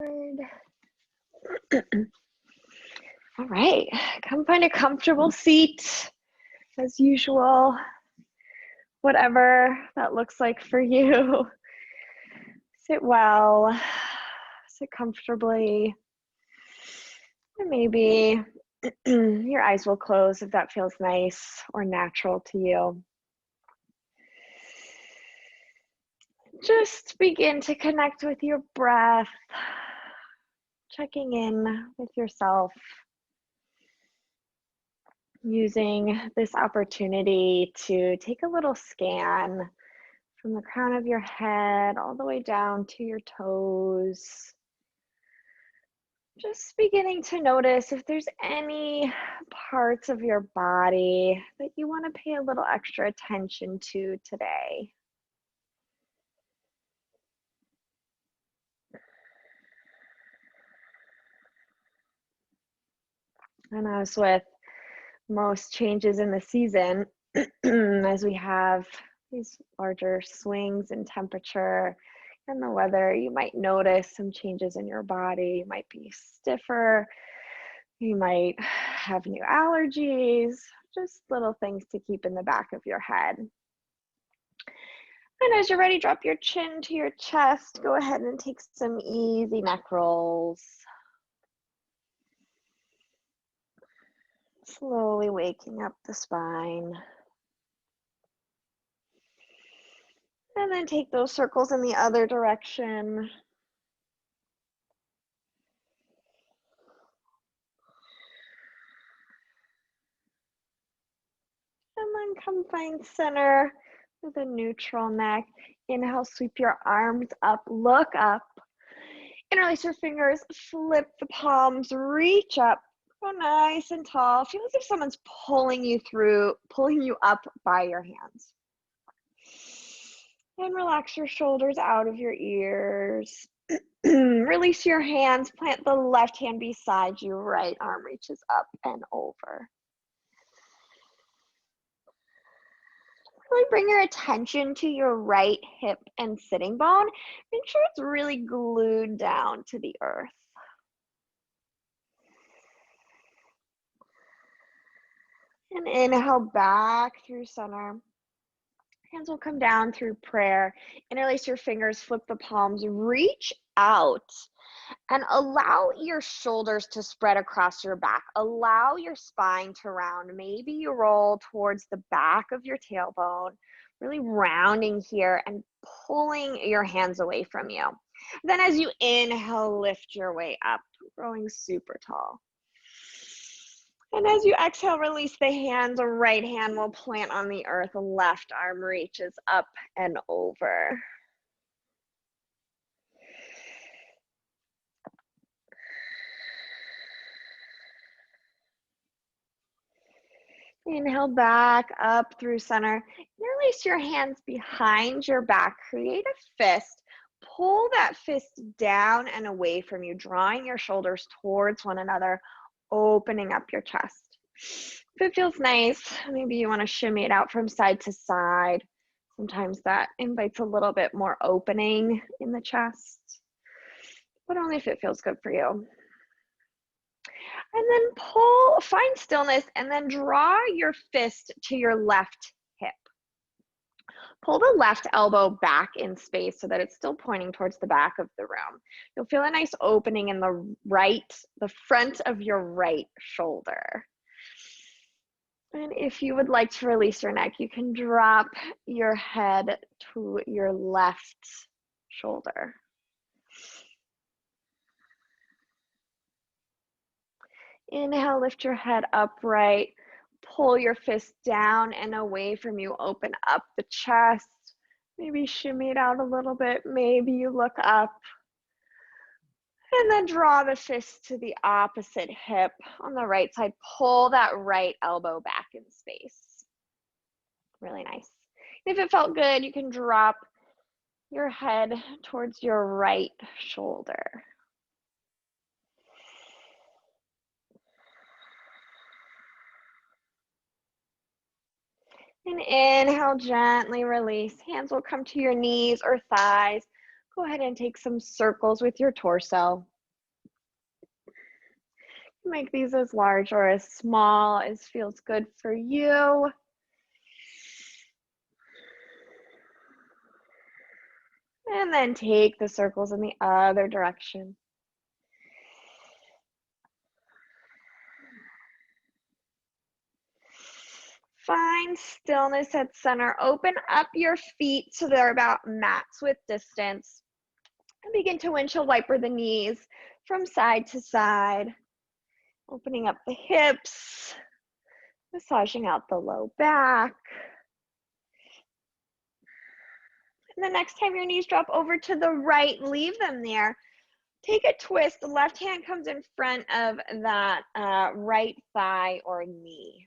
All right, come find a comfortable seat as usual, whatever that looks like for you. Sit well, sit comfortably, and maybe your eyes will close if that feels nice or natural to you. Just begin to connect with your breath, checking in with yourself, using this opportunity to take a little scan from the crown of your head all the way down to your toes. Just beginning to notice if there's any parts of your body that you want to pay a little extra attention to today. And as with most changes in the season, as we have these larger swings in temperature and the weather, you might notice some changes in your body. You might be stiffer, you might have new allergies, just little things to keep in the back of your head. And as you're ready, drop your chin to your chest. Go ahead and take some easy neck rolls. Slowly waking up the spine. And then take those circles in the other direction. And then come find center with a neutral neck. Inhale, sweep your arms up, look up. Interlace your fingers, flip the palms, reach up, go nice and tall. Feel as if someone's pulling you up by your hands. And relax your shoulders out of your ears. Release your hands, plant the left hand beside you, right arm reaches up and over. Really bring your attention to your right hip and sitting bone. Make sure it's really glued down to the earth. And inhale back through center. Hands will come down through prayer. Interlace your fingers, flip the palms, reach out, and allow your shoulders to spread across your back. Allow your spine to round. Maybe you roll towards the back of your tailbone, really rounding here and pulling your hands away from you. Then as you inhale, lift your way up, growing super tall. And as you exhale, release the hands. A right hand will plant on the earth. A left arm reaches up and over. Inhale back up through center. Interlace your hands behind your back. Create a fist. Pull that fist down and away from you, drawing your shoulders towards one another, opening up your chest. If it feels nice, maybe you want to shimmy it out from side to side. Sometimes that invites a little bit more opening in the chest, but only if it feels good for you. And then find stillness, and then draw your fist to your left hip. Pull the left elbow back in space so that it's still pointing towards the back of the room. You'll feel a nice opening in the front of your right shoulder. And if you would like to release your neck, you can drop your head to your left shoulder. Inhale, lift your head upright. Pull your fist down and away from you. Open up the chest. Maybe shimmy it out a little bit. Maybe you look up. And then draw the fist to the opposite hip on the right side. Pull that right elbow back in space. Really nice. If it felt good, you can drop your head towards your right shoulder. And inhale, gently release. Hands will come to your knees or thighs. Go ahead and take some circles with your torso. Make these as large or as small as feels good for you. And then take the circles in the other direction. Find stillness at center. Open up your feet so they're about mat's width distance. And begin to windshield wiper the knees from side to side. Opening up the hips, massaging out the low back. And the next time your knees drop over to the right, leave them there. Take a twist. The left hand comes in front of that right thigh or knee.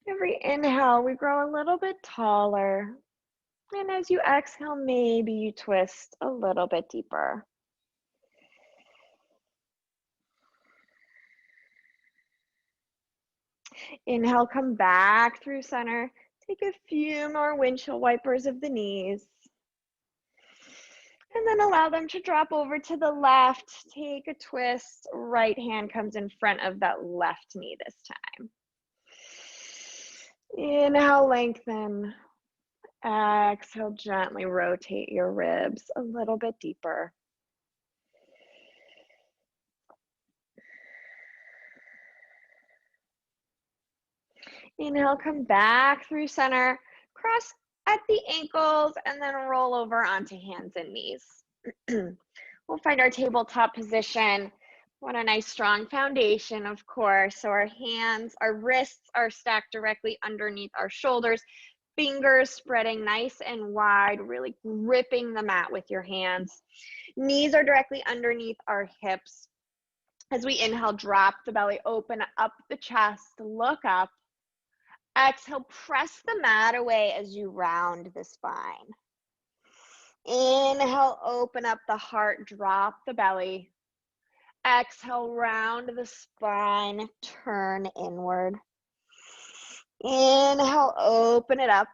Every inhale, we grow a little bit taller. And as you exhale, maybe you twist a little bit deeper. Inhale, come back through center. Take a few more windshield wipers of the knees. And then allow them to drop over to the left. Take a twist. Right hand comes in front of that left knee this time. Inhale, lengthen. Exhale, gently rotate your ribs a little bit deeper. Inhale, come back through center. Cross at the ankles and then roll over onto hands and knees. We'll find our tabletop position. Want a nice strong foundation, of course. So our hands, our wrists are stacked directly underneath our shoulders. Fingers spreading nice and wide, really gripping the mat with your hands. Knees are directly underneath our hips. As we inhale, drop the belly, open up the chest, look up. Exhale, press the mat away as you round the spine. Inhale, open up the heart, drop the belly. Exhale, round the spine, turn inward. Inhale, open it up.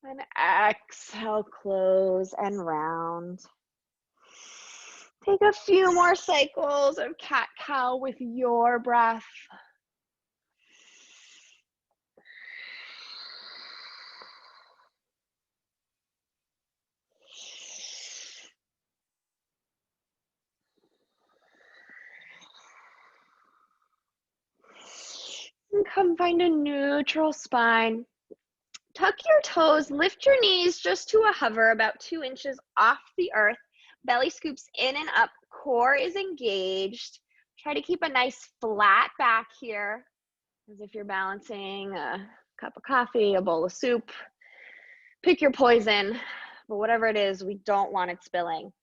And exhale, close and round. Take a few more cycles of cat-cow with your breath. And come find a neutral spine. Tuck your toes, lift your knees just to a hover about 2 inches off the earth. Belly scoops in and up, core is engaged. Try to keep a nice flat back here, as if you're balancing a cup of coffee, a bowl of soup. Pick your poison, but whatever it is, we don't want it spilling.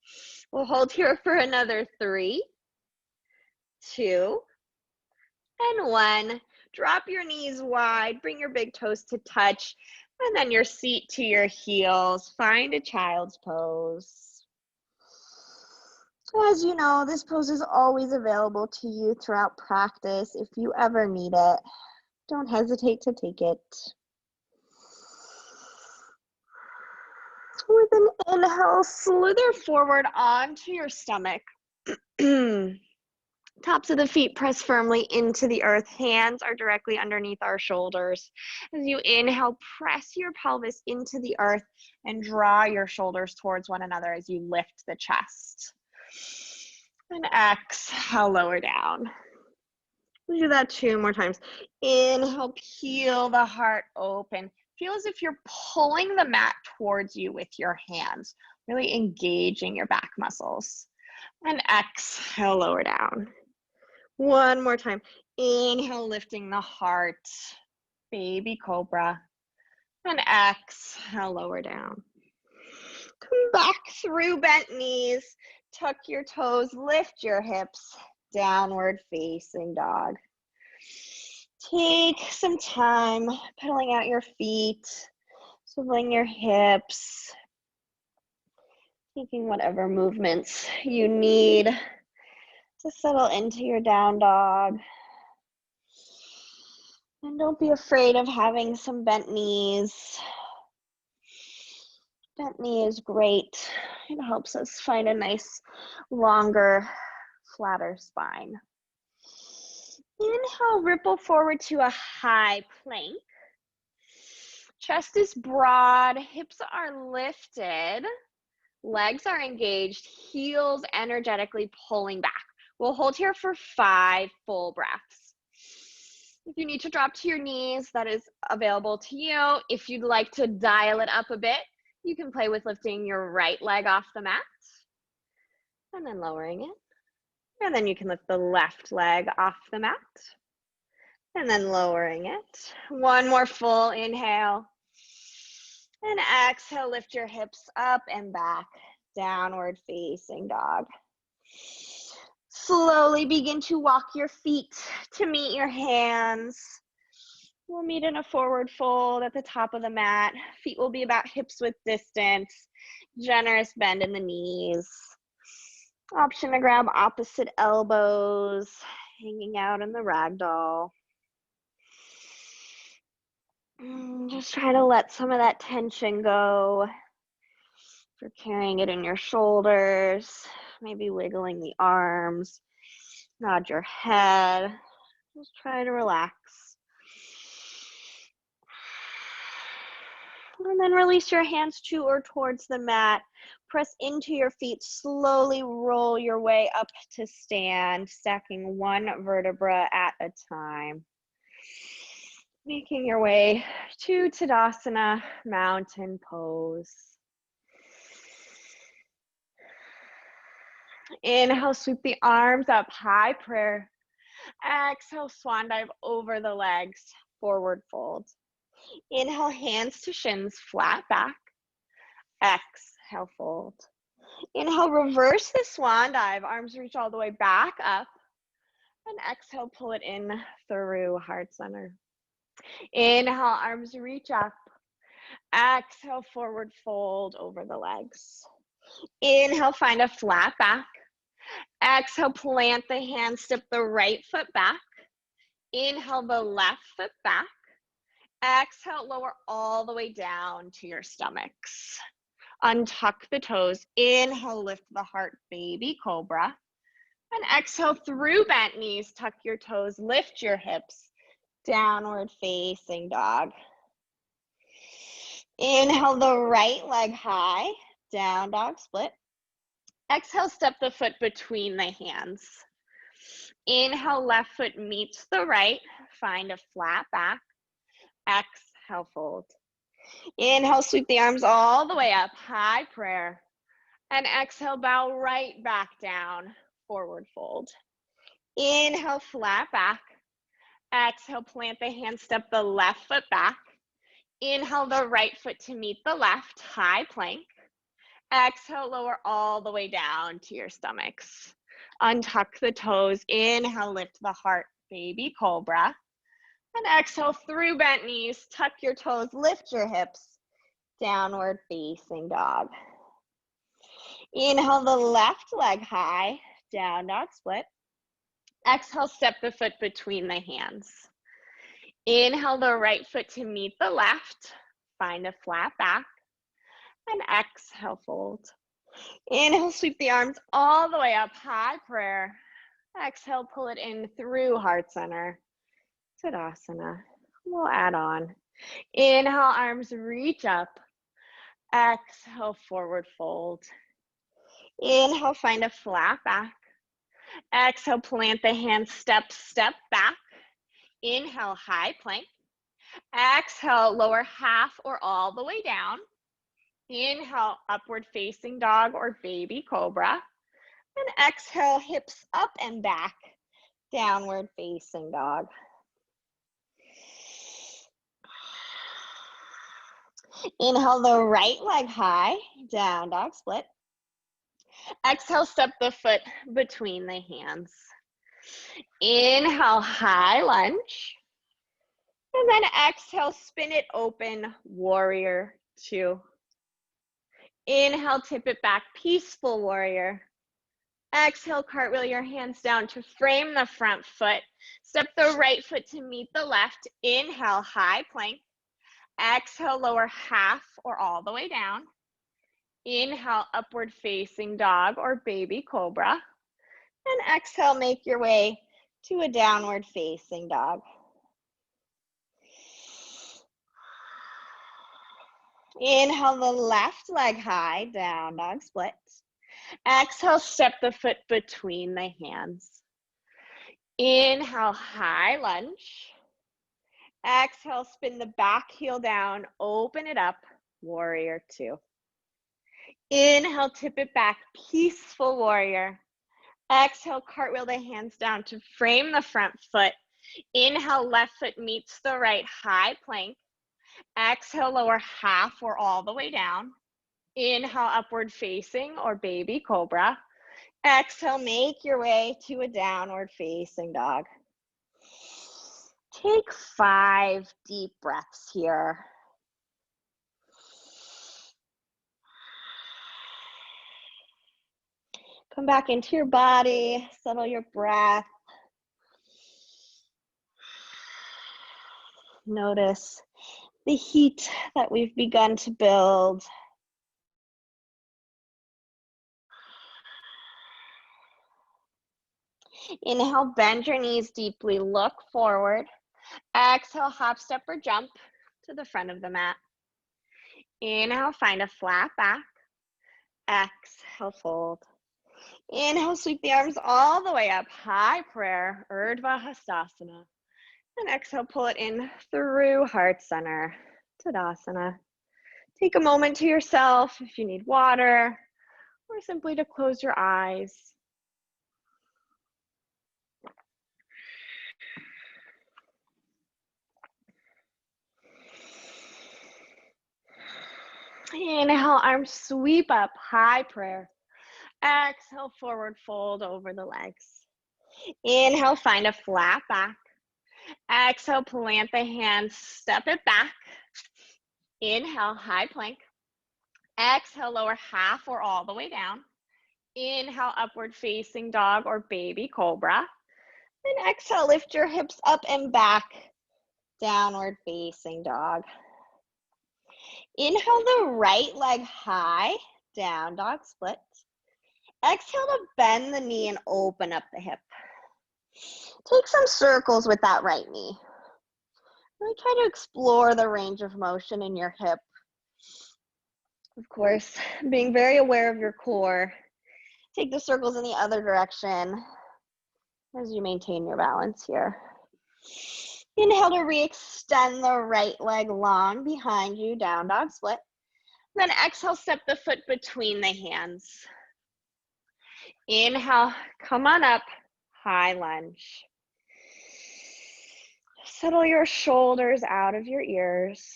We'll hold here for another 3, 2, and 1. Drop your knees wide, bring your big toes to touch, and then your seat to your heels. Find a child's pose. As you know, this pose is always available to you throughout practice. If you ever need it, don't hesitate to take it. With an inhale, slither forward onto your stomach. Tops of the feet press firmly into the earth. Hands are directly underneath our shoulders. As you inhale, press your pelvis into the earth and draw your shoulders towards one another as you lift the chest. And exhale, lower down. We'll do that 2 more times. Inhale, peel the heart open. Feel as if you're pulling the mat towards you with your hands, really engaging your back muscles. And exhale, lower down. 1 more time. Inhale, lifting the heart, baby cobra. And exhale, lower down. Come back through bent knees. Tuck your toes, lift your hips, downward facing dog. Take some time pedaling out your feet, swiveling your hips, taking whatever movements you need to settle into your down dog. And don't be afraid of having some bent knees. Bent knee is great. It helps us find a nice, longer, flatter spine. Inhale, ripple forward to a high plank. Chest is broad, hips are lifted, legs are engaged, heels energetically pulling back. We'll hold here for 5 full breaths. If you need to drop to your knees, that is available to you. If you'd like to dial it up a bit, you can play with lifting your right leg off the mat and then lowering it. And then you can lift the left leg off the mat and then lowering it. One more full inhale. And exhale, lift your hips up and back, downward facing dog. Slowly begin to walk your feet to meet your hands. We'll meet in a forward fold at the top of the mat. Feet will be about hips width distance. Generous bend in the knees. Option to grab opposite elbows, hanging out in the ragdoll. Just try to let some of that tension go. If you're carrying it in your shoulders, maybe wiggling the arms, nod your head. Just try to relax. And then release your hands to or towards the mat. Press into your feet. Slowly roll your way up to stand, stacking one vertebra at a time. Making your way to Tadasana, mountain pose. Inhale, sweep the arms up, high prayer. Exhale, swan dive over the legs, forward fold. Inhale, hands to shins, flat back. Exhale, fold. Inhale, reverse the swan dive, arms reach all the way back up. And exhale, pull it in through heart center. Inhale, arms reach up. Exhale, forward fold over the legs. Inhale, find a flat back. Exhale, plant the hands, step the right foot back. Inhale, the left foot back. Exhale, lower all the way down to your stomachs. Untuck the toes. Inhale, lift the heart, baby cobra. And exhale, through bent knees, tuck your toes, lift your hips. Downward facing dog. Inhale, the right leg high, down dog split. Exhale, step the foot between the hands. Inhale, left foot meets the right, find a flat back. Exhale, fold. Inhale, sweep the arms all the way up, high prayer. And exhale, bow right back down, forward fold. Inhale, flat back. Exhale, plant the hands, step the left foot back. Inhale, the right foot to meet the left, high plank. Exhale, lower all the way down to your stomachs. Untuck the toes. Inhale, lift the heart, baby cobra. And exhale, through bent knees, tuck your toes, lift your hips. Downward facing dog. Inhale, the left leg high, down dog split. Exhale, step the foot between the hands. Inhale, the right foot to meet the left. Find a flat back. And exhale, fold. Inhale, sweep the arms all the way up, high prayer. Exhale, pull it in through heart center. Tadasana. We'll add on. Inhale, arms reach up. Exhale, forward fold. Inhale, find a flat back. Exhale, plant the hands, step back. Inhale, high plank. Exhale, lower half or all the way down. Inhale, upward facing dog or baby cobra. And exhale, hips up and back, downward facing dog. Inhale, the right leg high, down dog split. Exhale, step the foot between the hands. Inhale, high lunge. And then exhale, spin it open, warrior two. Inhale, tip it back, peaceful warrior. Exhale, cartwheel your hands down to frame the front foot. Step the right foot to meet the left. Inhale, high plank. Exhale, lower half or all the way down. Inhale, upward facing dog or baby cobra. And exhale, make your way to a downward facing dog. Inhale the left leg high, down dog split. Exhale, step the foot between the hands. Inhale, high lunge. Exhale, spin the back heel down, open it up, warrior two. Inhale, tip it back, peaceful warrior. Exhale, cartwheel the hands down to frame the front foot. Inhale, left foot meets the right, high plank. Exhale, lower half or all the way down. Inhale, upward facing or baby cobra. Exhale, make your way to a downward facing dog. Take 5 deep breaths here. Come back into your body, settle your breath. Notice the heat that we've begun to build. Inhale, bend your knees deeply, look forward. Exhale, hop, step, or jump to the front of the mat. Inhale, find a flat back. Exhale, fold. Inhale, sweep the arms all the way up, high prayer, Urdhva Hastasana. And exhale, pull it in through heart center, Tadasana. Take a moment to yourself if you need water, or simply to close your eyes. Inhale, arms sweep up, high prayer. Exhale, forward fold over the legs. Inhale, find a flat back. Exhale, plant the hands, step it back. Inhale, high plank. Exhale, lower half or all the way down. Inhale, upward facing dog or baby cobra. And exhale, lift your hips up and back, downward facing dog. Inhale the right leg high, down dog split. Exhale to bend the knee and open up the hip. Take some circles with that right knee. Really try to explore the range of motion in your hip. Of course, being very aware of your core. Take the circles in the other direction as you maintain your balance here. Inhale to re-extend the right leg long behind you, down dog split. Then exhale, step the foot between the hands. Inhale, come on up, high lunge. Settle your shoulders out of your ears.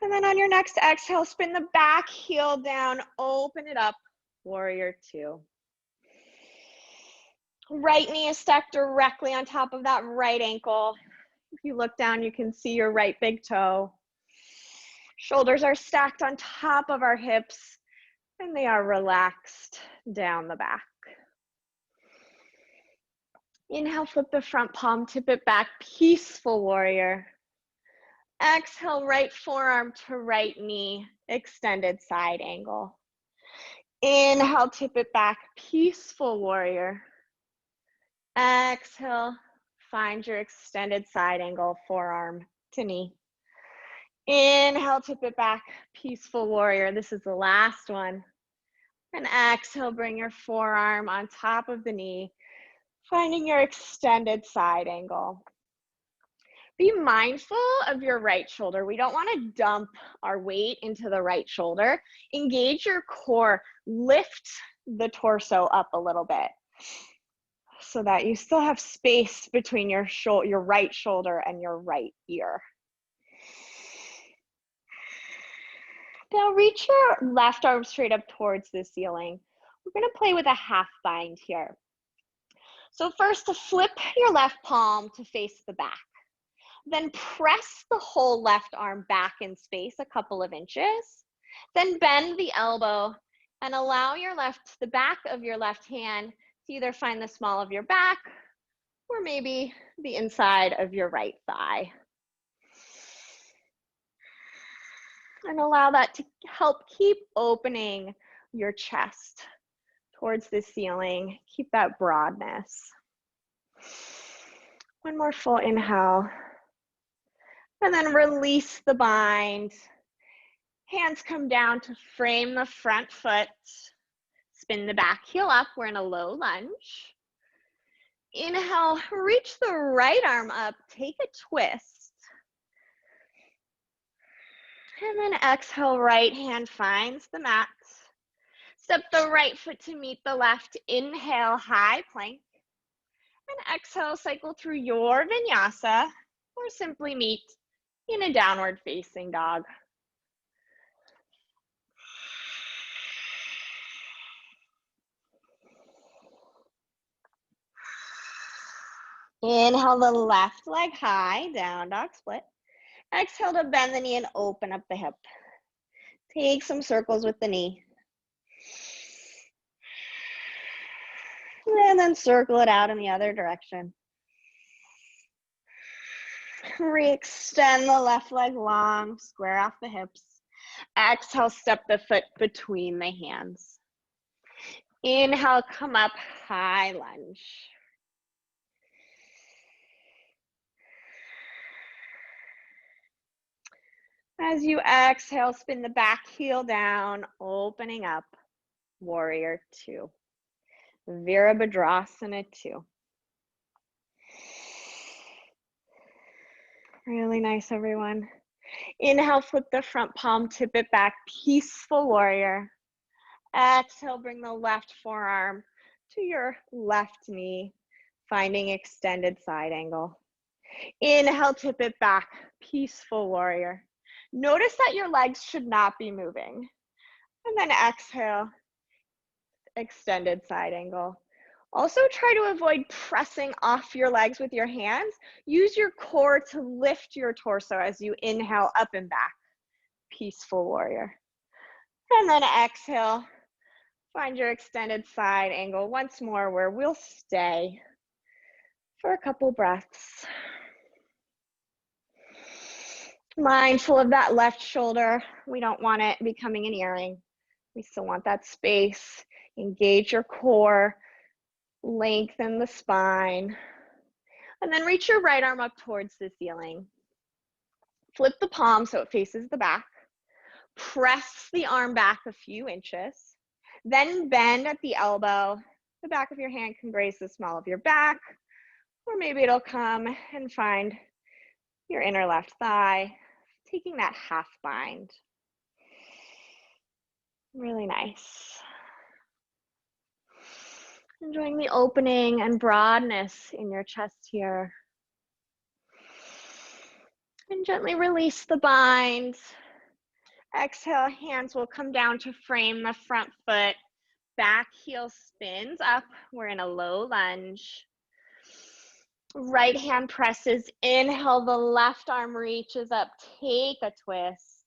And then on your next exhale, spin the back heel down, open it up, warrior two. Right knee is stacked directly on top of that right ankle. If you look down, you can see your right big toe. Shoulders are stacked on top of our hips, and they are relaxed down the back. Inhale, flip the front palm, tip it back, peaceful warrior. Exhale, right forearm to right knee, extended side angle. Inhale, tip it back, peaceful warrior. Exhale, find your extended side angle, forearm to knee. Inhale, tip it back, peaceful warrior. This is the last one. And exhale, bring your forearm on top of the knee, finding your extended side angle. Be mindful of your right shoulder. We don't want to dump our weight into the right shoulder. Engage your core, lift the torso up a little bit so that you still have space between your right shoulder and your right ear. Now reach your left arm straight up towards the ceiling. We're going to play with a half bind here. So first, to flip your left palm to face the back. Then press the whole left arm back in space a couple of inches. Then bend the elbow and allow the back of your left hand to either find the small of your back or maybe the inside of your right thigh. And allow that to help keep opening your chest towards the ceiling. Keep that broadness. One more full inhale. And then release the bind. Hands come down to frame the front foot. Spin the back heel up. We're in a low lunge. Inhale, reach the right arm up. Take a twist. And then exhale, right hand finds the mat. Step the right foot to meet the left. Inhale, high plank. And exhale, cycle through your vinyasa, or simply meet in a downward facing dog. Inhale the left leg high, down dog split. Exhale to bend the knee and open up the hip. Take some circles with the knee. And then circle it out in the other direction. Re-extend the left leg long, square off the hips. Exhale, step the foot between the hands. Inhale, come up, high lunge. As you exhale, spin the back heel down, opening up, warrior two. Virabhadrasana 2. Really nice, everyone. Inhale, flip the front palm, tip it back, peaceful warrior. Exhale, bring the left forearm to your left knee, finding extended side angle. Inhale, tip it back, peaceful warrior. Notice that your legs should not be moving. And then exhale, extended side angle. Also try to avoid pressing off your legs with your hands. Use your core to lift your torso as you inhale up and back. Peaceful warrior. And then exhale, find your extended side angle once more, where we'll stay for a couple breaths. Mindful of that left shoulder. We don't want it becoming an earring. We still want that space. Engage your core. Lengthen the spine. And then reach your right arm up towards the ceiling. Flip the palm so it faces the back. Press the arm back a few inches. Then bend at the elbow. The back of your hand can graze the small of your back, or maybe it'll come and find your inner left thigh, taking that half bind. Really nice. Enjoying the opening and broadness in your chest here. And gently release the bind. Exhale, hands will come down to frame the front foot. Back heel spins up. We're in a low lunge. Right hand presses. Inhale, the left arm reaches up. Take a twist.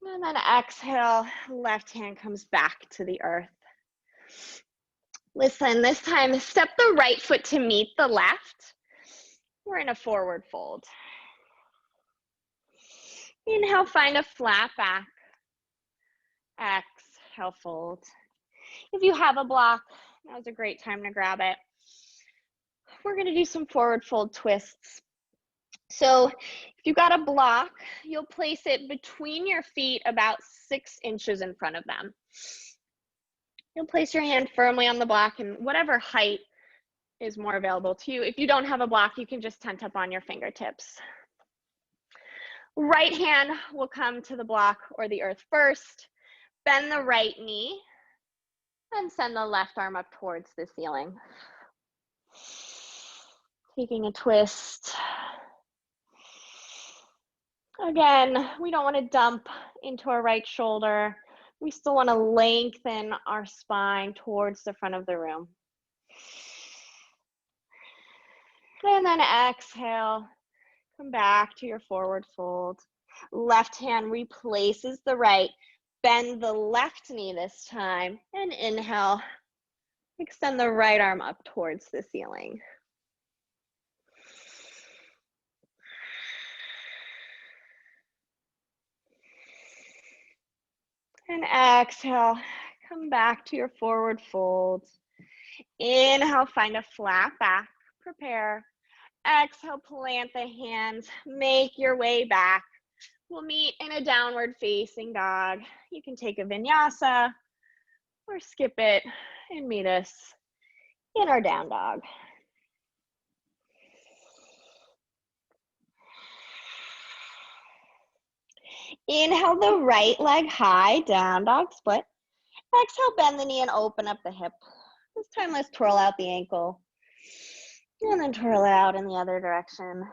And then exhale, left hand comes back to the earth. Listen, this time, step the right foot to meet the left. We're in a forward fold. Inhale, find a flat back. Exhale, fold. If you have a block, now's a great time to grab it. We're gonna do some forward fold twists. So if you've got a block, you'll place it between your feet about 6 inches in front of them. You'll place your hand firmly on the block and whatever height is more available to you. If you don't have a block, you can just tent up on your fingertips. Right hand will come to the block or the earth first. Bend the right knee and send the left arm up towards the ceiling. Taking a twist. Again, we don't want to dump into our right shoulder. We still want to lengthen our spine towards the front of the room. And then exhale, come back to your forward fold. Left hand replaces the right. Bend the left knee this time, and inhale. Extend the right arm up towards the ceiling. And exhale, come back to your forward fold. Inhale, find a flat back, prepare. Exhale, plant the hands, make your way back. We'll meet in a downward facing dog. You can take a vinyasa or skip it and meet us in our down dog. Inhale the right leg high, down dog split. Exhale, bend the knee and open up the hip. This time let's twirl out the ankle. And then twirl it out in the other direction.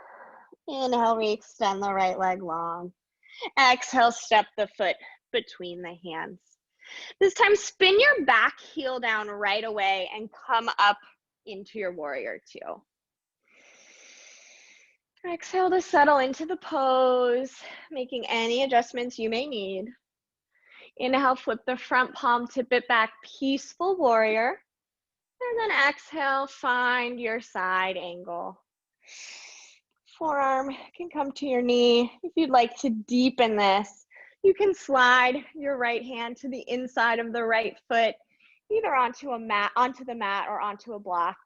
Inhale, re-extend the right leg long. Exhale, step the foot between the hands. This time, spin your back heel down right away and come up into your warrior two. Exhale to settle into the pose, making any adjustments you may need. Inhale, flip the front palm, tip it back, peaceful warrior. And then exhale, find your side angle. Forearm can come to your knee. If you'd like to deepen this, you can slide your right hand to the inside of the right foot, either onto the mat or onto a block.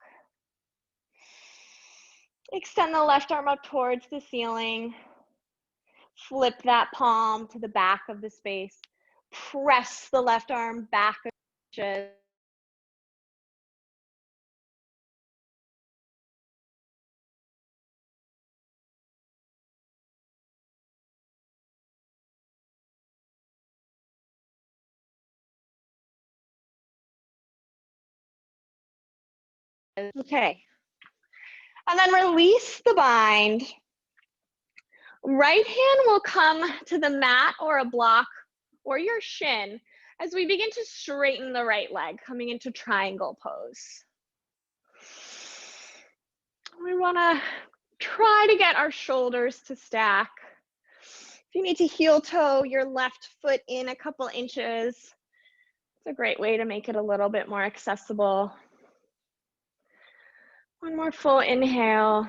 Extend the left arm up towards the ceiling. Flip that palm to the back of the space. Press the left arm back. Okay. And then release the bind. Right hand will come to the mat or a block or your shin as we begin to straighten the right leg, coming into triangle pose. We want to try to get our shoulders to stack. If you need to heel toe your left foot in a couple inches, it's a great way to make it a little bit more accessible. One more full inhale.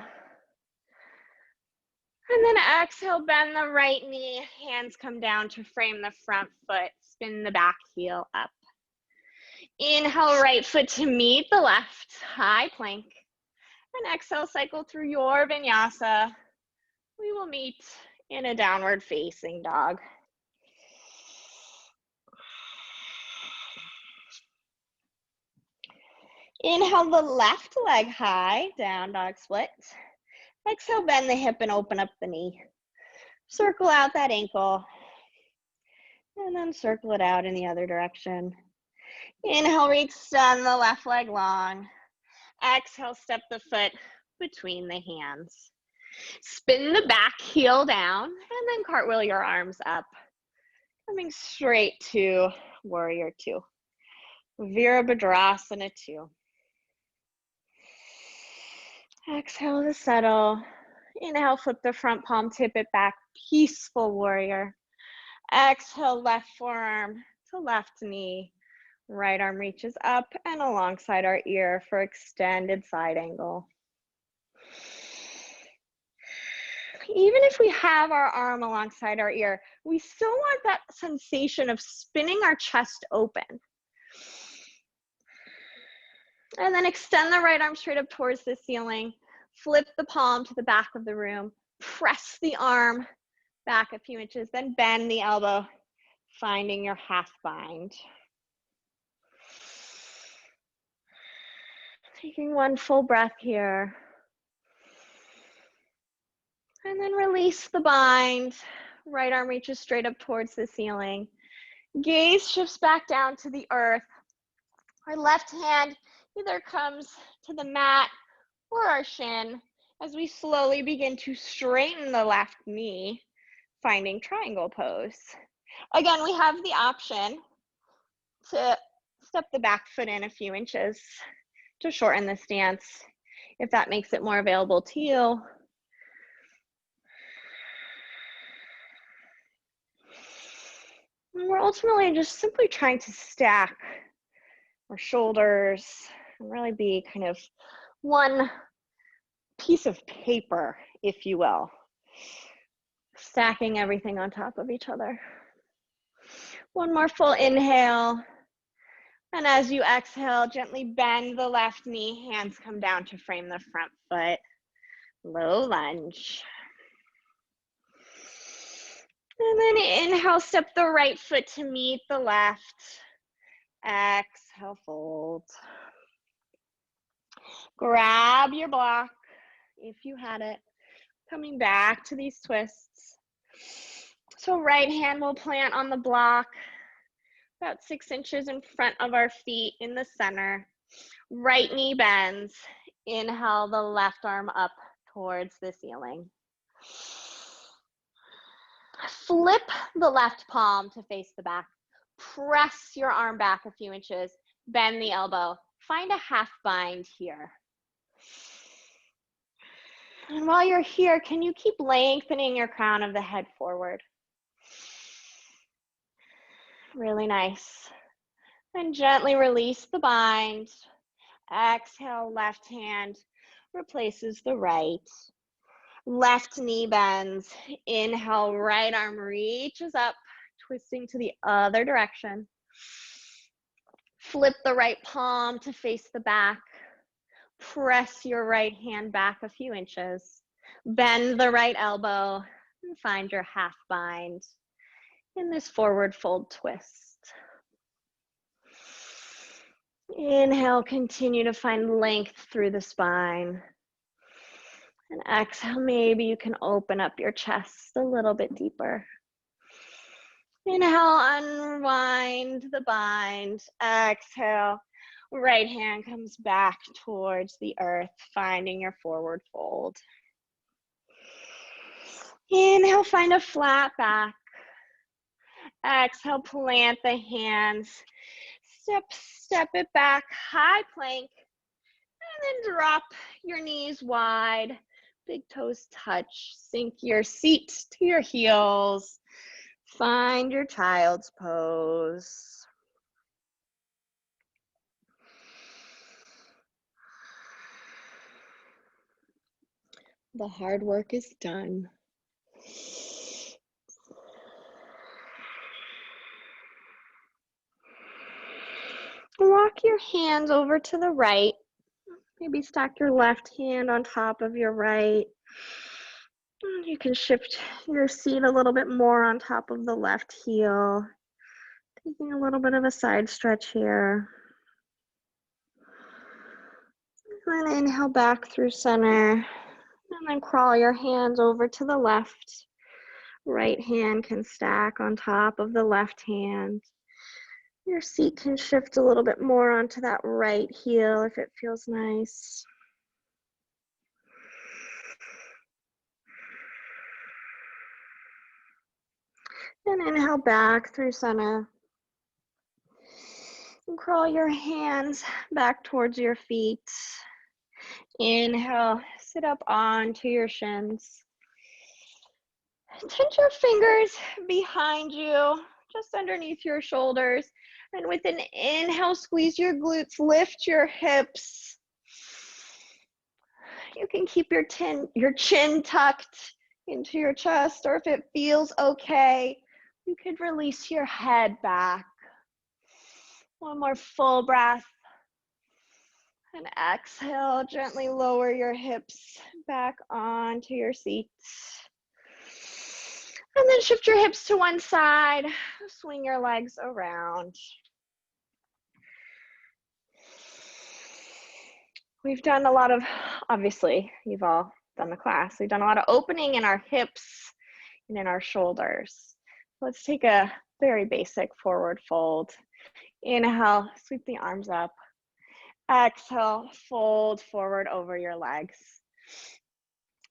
And then exhale, bend the right knee, hands come down to frame the front foot, spin the back heel up. Inhale, right foot to meet the left, high plank. And exhale, cycle through your vinyasa. We will meet in a downward facing dog. Inhale the left leg high, down dog split. Exhale, bend the hip and open up the knee. Circle out that ankle. And then circle it out in the other direction. Inhale, re-extend the left leg long. Exhale, step the foot between the hands. Spin the back heel down and then cartwheel your arms up. Coming straight to warrior two. Virabhadrasana 2. Exhale to settle. Inhale, flip the front palm, tip it back, peaceful warrior. Exhale, left forearm to left knee. Right arm reaches up and alongside our ear for extended side angle. Even if we have our arm alongside our ear, we still want that sensation of spinning our chest open. And then extend the right arm straight up towards the ceiling. Flip the palm to the back of the room. Press the arm back a few inches, then bend the elbow, finding your half bind. Taking one full breath here. And then release the bind. Right arm reaches straight up towards the ceiling. Gaze shifts back down to the earth. Our left hand either comes to the mat or our shin as we slowly begin to straighten the left knee, finding triangle pose. Again, we have the option to step the back foot in a few inches to shorten the stance if that makes it more available to you. And we're ultimately just simply trying to stack our shoulders and really be kind of one piece of paper, if you will, stacking everything on top of each other. One more full inhale. And as you exhale, gently bend the left knee, hands come down to frame the front foot. Low lunge. And then inhale, step the right foot to meet the left. Exhale, fold. Grab your block if you had it. Coming back to these twists. So right hand will plant on the block, about 6 inches in front of our feet in the center. Right knee bends. Inhale the left arm up towards the ceiling. Flip the left palm to face the back. Press your arm back a few inches. Bend the elbow. Find a half bind here. And while you're here, can you keep lengthening your crown of the head forward? Really nice. And gently release the bind. Exhale, left hand replaces the right. Left knee bends. Inhale, right arm reaches up, twisting to the other direction. Flip the right palm to face the back. Press your right hand back a few inches. Bend the right elbow and find your half bind in this forward fold twist. Inhale, continue to find length through the spine. And exhale, maybe you can open up your chest a little bit deeper. Inhale, unwind the bind. Exhale, right hand comes back towards the earth, finding your forward fold. Inhale, find a flat back. Exhale, plant the hands. Step it back, high plank. And then drop your knees wide. Big toes touch. Sink your seat to your heels. Find your child's pose. The hard work is done. Walk your hands over to the right. Maybe stack your left hand on top of your right. You can shift your seat a little bit more on top of the left heel. Taking a little bit of a side stretch here. And then inhale back through center. And then crawl your hands over to the left. Right hand can stack on top of the left hand. Your seat can shift a little bit more onto that right heel if it feels nice. And inhale back through center. And crawl your hands back towards your feet. Inhale, sit up onto your shins. Tense your fingers behind you, just underneath your shoulders. And with an inhale, squeeze your glutes, lift your hips. You can keep your chin tucked into your chest, or if it feels okay, you could release your head back. One more full breath. And exhale, gently lower your hips back onto your seat. And then shift your hips to one side, swing your legs around. We've done a lot of, obviously, you've all done the class. We've done a lot of opening in our hips and in our shoulders. Let's take a very basic forward fold. Inhale, sweep the arms up. Exhale, fold forward over your legs.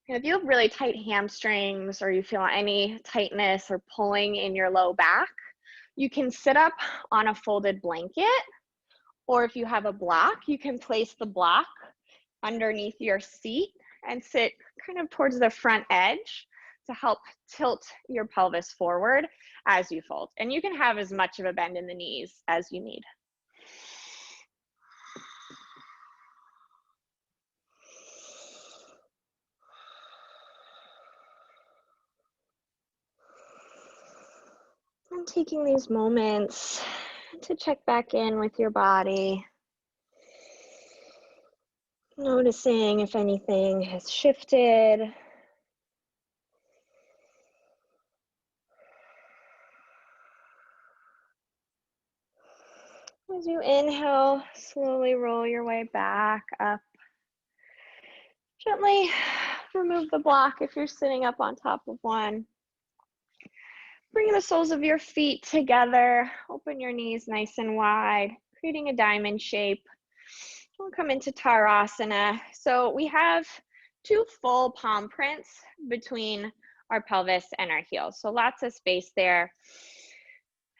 And if you have really tight hamstrings or you feel any tightness or pulling in your low back, you can sit up on a folded blanket, or if you have a block, you can place the block underneath your seat and sit kind of towards the front edge to help tilt your pelvis forward as you fold. And you can have as much of a bend in the knees as you need. And taking these moments to check back in with your body, noticing if anything has shifted. As you inhale, slowly roll your way back up. Gently remove the block if you're sitting up on top of one. Bring the soles of your feet together. Open your knees nice and wide, creating a diamond shape. We'll come into Tadasana. So we have 2 full palm prints between our pelvis and our heels. So lots of space there.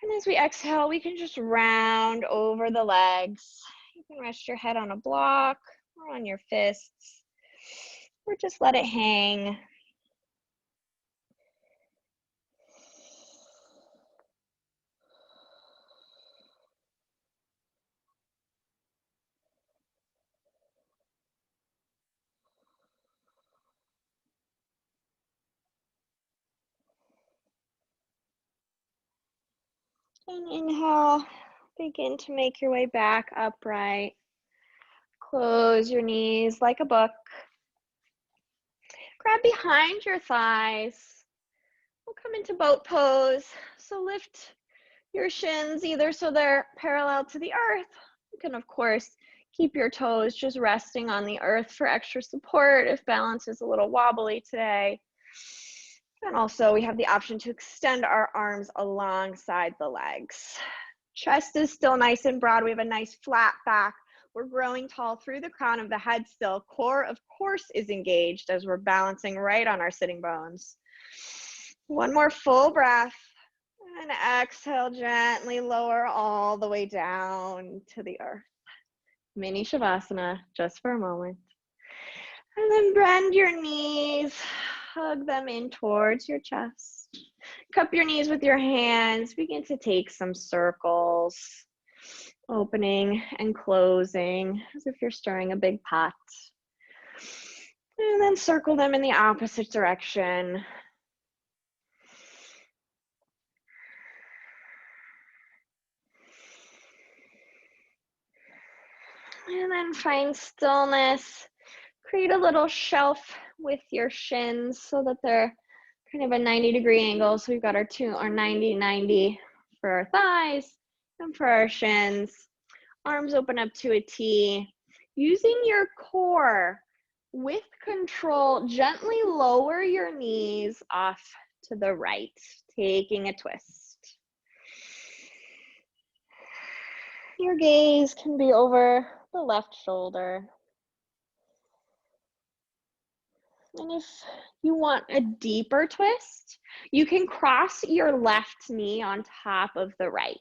And as we exhale, we can just round over the legs. You can rest your head on a block or on your fists, or just let it hang. And inhale, begin to make your way back upright. Close your knees like a book. Grab behind your thighs. We'll come into boat pose. So lift your shins either so they're parallel to the earth. You can, of course, keep your toes just resting on the earth for extra support if balance is a little wobbly today. And also we have the option to extend our arms alongside the legs. Chest is still nice and broad. We have a nice flat back. We're growing tall through the crown of the head still. Core, of course, is engaged as we're balancing right on our sitting bones. One more full breath. And exhale, gently lower all the way down to the earth. Mini Shavasana, just for a moment. And then bend your knees, hug them in towards your chest. Cup your knees with your hands. Begin to take some circles, opening and closing as if you're stirring a big pot. And then circle them in the opposite direction. And then find stillness. Create a little shelf with your shins so that they're kind of a 90-degree angle. So we've got our 90-90 for our thighs and for our shins. Arms open up to a T. Using your core with control, gently lower your knees off to the right, taking a twist. Your gaze can be over the left shoulder. And if you want a deeper twist, you can cross your left knee on top of the right.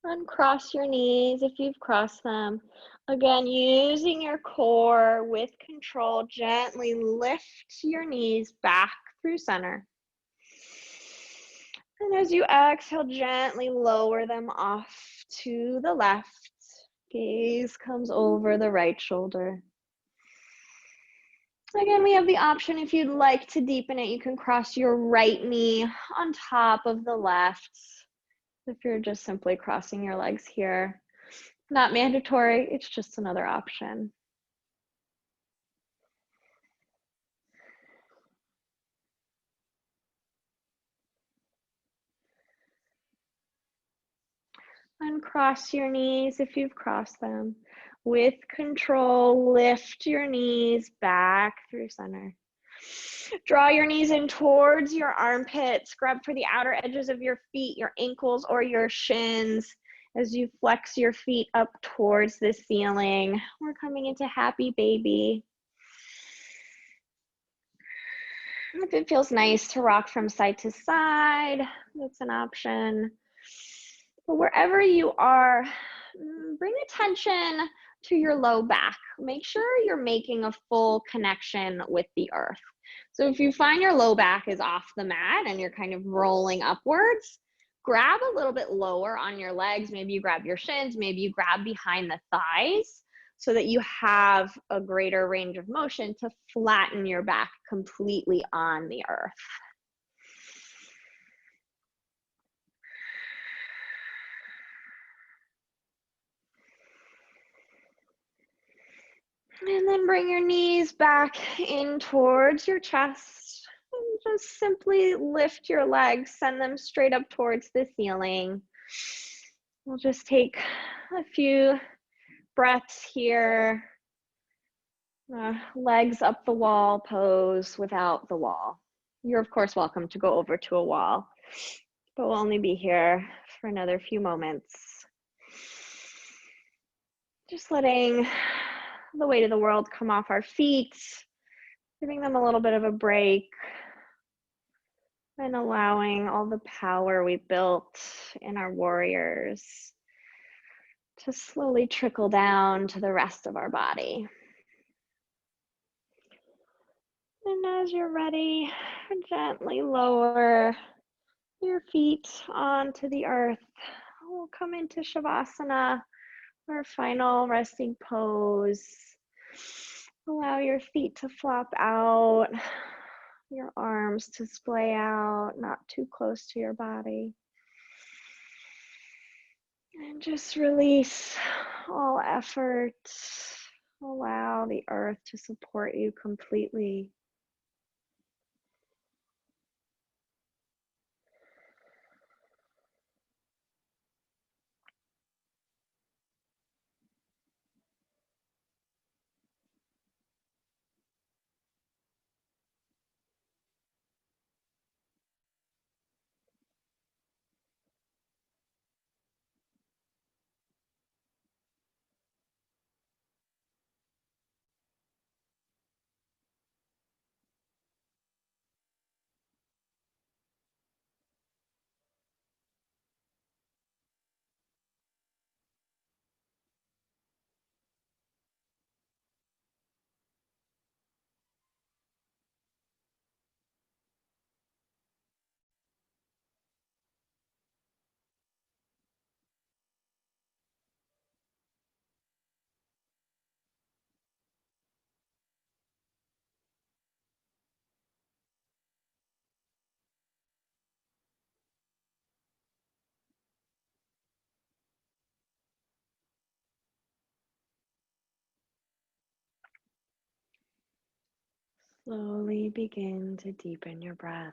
Uncross your knees if you've crossed them. Again, using your core with control, gently lift your knees back through center. And as you exhale, gently lower them off to the left. Gaze comes over the right shoulder. Again, we have the option, if you'd like to deepen it, you can cross your right knee on top of the left. If you're just simply crossing your legs here. Not mandatory, it's just another option. Uncross your knees if you've crossed them. With control, lift your knees back through center. Draw your knees in towards your armpits. Grab for the outer edges of your feet, your ankles, or your shins as you flex your feet up towards the ceiling. We're coming into happy baby. If it feels nice to rock from side to side, that's an option. But wherever you are, bring attention to your low back. Make sure you're making a full connection with the earth. So if you find your low back is off the mat and you're kind of rolling upwards, grab a little bit lower on your legs. Maybe you grab your shins, maybe you grab behind the thighs so that you have a greater range of motion to flatten your back completely on the earth. And then bring your knees back in towards your chest and just simply lift your legs, send them straight up towards the ceiling. We'll just take a few breaths here. Legs up the wall pose without the wall. You're of course welcome to go over to a wall, but we'll only be here for another few moments. Just letting the weight of the world come off our feet, giving them a little bit of a break, and allowing all the power we built in our warriors to slowly trickle down to the rest of our body. And as you're ready, gently lower your feet onto the earth. We'll come into Shavasana, our final resting pose. Allow your feet to flop out, your arms to splay out, not too close to your body. And just release all effort. Allow the earth to support you completely. Slowly begin to deepen your breath.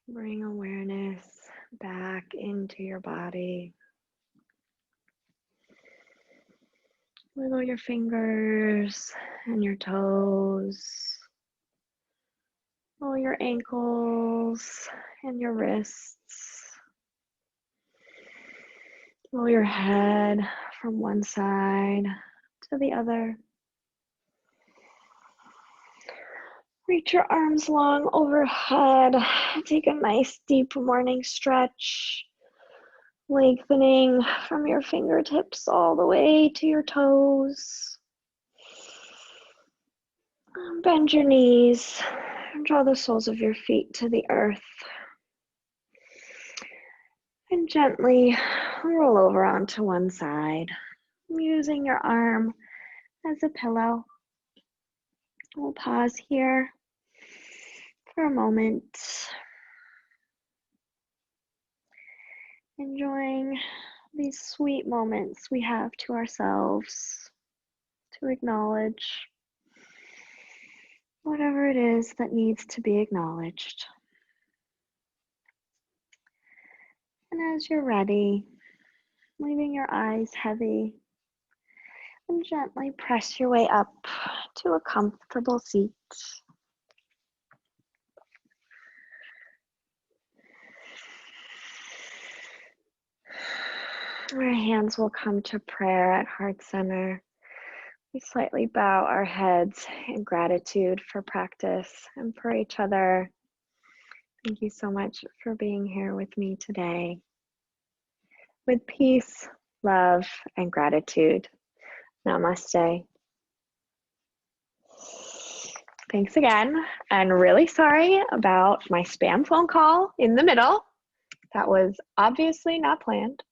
Bring awareness back into your body. Wiggle your fingers and your toes. Roll your ankles and your wrists. Roll your head from one side to the other. Reach your arms long overhead. Take a nice deep morning stretch, lengthening from your fingertips all the way to your toes. Bend your knees. Draw the soles of your feet to the earth. And gently roll over onto one side, using your arm as a pillow. We'll pause here for a moment, enjoying these sweet moments we have to ourselves to acknowledge whatever it is that needs to be acknowledged. And as you're ready, leaving your eyes heavy, and gently press your way up to a comfortable seat. Our hands will come to prayer at heart center. We slightly bow our heads in gratitude for practice and for each other. Thank you so much for being here with me today. With peace, love, and gratitude. Namaste. Thanks again, and really sorry about my spam phone call in the middle. That was obviously not planned.